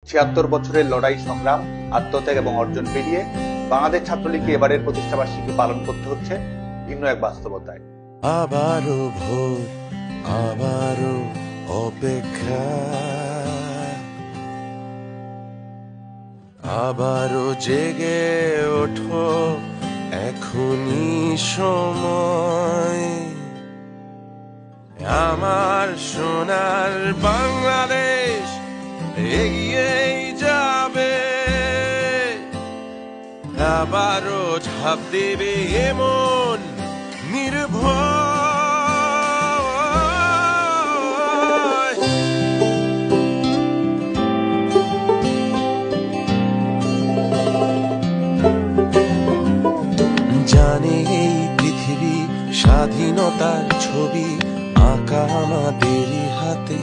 ৭৬ বছরের লড়াই সংগ্রাম, আত্মত্যাগ এবং অর্জন পেরিয়ে বাংলাদেশ ছাত্রলীগকে এবারের প্রতিষ্ঠাবার্ষিকী পালন করতে হচ্ছে ভিন্ন এক বাস্তবতায়। আবারও ভোর, আবারও অপেক্ষা, আবারও জেগে ওঠো, এখনই সময়। আমার সোনার বাংলাদেশ এগিয়েই যাবে, আবারও ঝাঁপ দেবে এমন নির্ভয়। জানে এই পৃথিবী স্বাধীনতার ছবি আঁকা আমাদেরই হাতে।